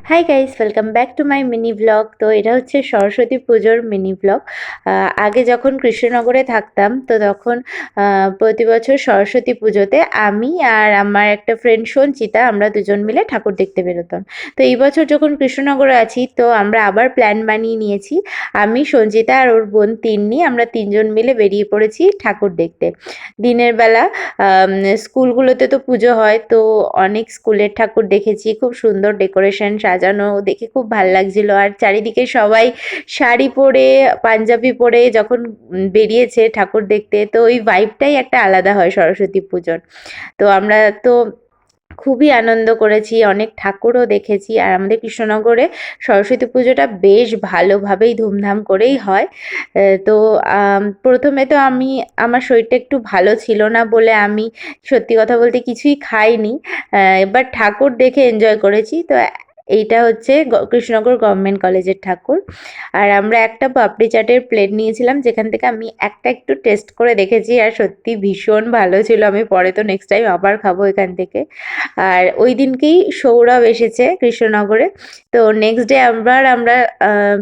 Hi guys, welcome back to my mini blog. তো এটা হচ্ছে সরস্বতী পুজোর মিনি ব্লগ। আগে যখন কৃষ্ণনগরে থাকতাম তো তখন প্রতি বছর সরস্বতী পুজোতে আমি আর আমার একটা ফ্রেন্ড সঞ্চিতা আমরা দুজন মিলে ঠাকুর দেখতে বেরোতাম। তো এই বছর যখন কৃষ্ণনগরে আছি তো আমরা আবার প্ল্যান বানিয়ে নিয়েছি। আমি, সঞ্চিতা আর ওর বোন তিন্নি, আমরা তিনজন মিলে বেরিয়ে পড়েছি ঠাকুর দেখতে। দিনের বেলা স্কুলগুলোতে তো পুজো হয়, তো অনেক স্কুলের ঠাকুর দেখেছি। খুব সুন্দর ডেকোরেশন সাজানো দেখে খুব ভাল লাগছিল। আর চারিদিকে সবাই শাড়ি পরে, পাঞ্জাবি পরে যখন বেরিয়েছে ঠাকুর দেখতে, তো ওই ভাইবটাই একটা আলাদা হয় সরস্বতী পুজোর। তো আমরা তো খুবই আনন্দ করেছি, অনেক ঠাকুরও দেখেছি। আর আমাদের কৃষ্ণনগরে সরস্বতী পুজোটা বেশ ভালোভাবেই ধুমধাম করেই হয়। তো প্রথমে তো আমার শরীরটা একটু ভালো ছিল না বলে আমি সত্যি কথা বলতে কিছুই খাইনি। এবার ঠাকুর দেখে এনজয় করেছি। তো এইটা হচ্ছে কৃষ্ণনগর গভর্নমেন্ট কলেজের ঠাকুর। আর আমরা একটা পাপড়ি চাটের প্লেট নিয়েছিলাম, যেখান থেকে আমি একটা একটু টেস্ট করে দেখেছি আর সত্যি ভীষণ ভালো ছিল। আমি পরে তো নেক্সট টাইম আবার খাবো এখান থেকে। আর ওই দিনকেই সৌরভ এসেছে কৃষ্ণনগরে। তো নেক্সট ডে আমরা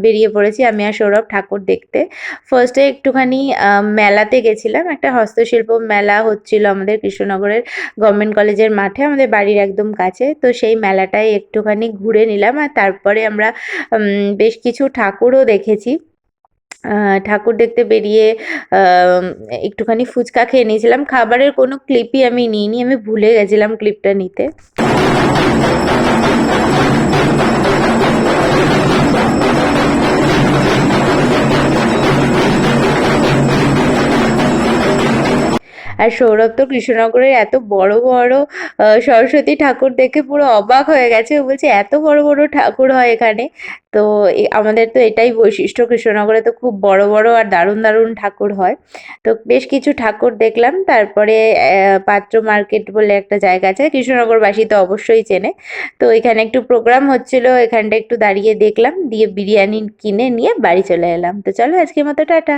বেরিয়ে পড়েছি আমি আর সৌরভ ঠাকুর দেখতে। ফার্স্টে একটুখানি মেলাতে গেছিলাম, একটা হস্তশিল্প মেলা হচ্ছিল আমাদের কৃষ্ণনগরের গভর্নমেন্ট কলেজের মাঠে, আমাদের বাড়ির একদম কাছে। তো সেই মেলাটায় একটুখানি ঘুরে নিলাম আর তারপরে আমরা বেশ কিছু ঠাকুরও দেখেছি। ঠাকুর দেখতে বেরিয়ে একটুখানি ফুচকা খেয়ে নিয়েছিলাম। খাবারের কোনো ক্লিপই আমি নিইনি, আমি ভুলে গেছিলাম ক্লিপটা নিতে। আর সৌরভ তো কৃষ্ণনগরের এত বড় বড় সরস্বতী ঠাকুর দেখে পুরো অবাক হয়ে গেছে। ও বলছে এত বড় বড় ঠাকুর হয় এখানে। তো আমাদের তো এটাই বৈশিষ্ট্য, কৃষ্ণনগরে তো খুব বড় বড় আর দারুণ দারুণ ঠাকুর হয়। তো বেশ কিছু ঠাকুর দেখলাম। তারপরে পাত্র মার্কেট বলে একটা জায়গা আছে, কৃষ্ণনগরবাসী তো অবশ্যই চেনে। তো এখানে একটু প্রোগ্রাম হচ্ছিল, এখানটা একটু দাঁড়িয়ে দেখলাম, দিয়ে বিরিয়ানি কিনে নিয়ে বাড়ি চলে এলাম। তো চলো আজকের মতো টাটা।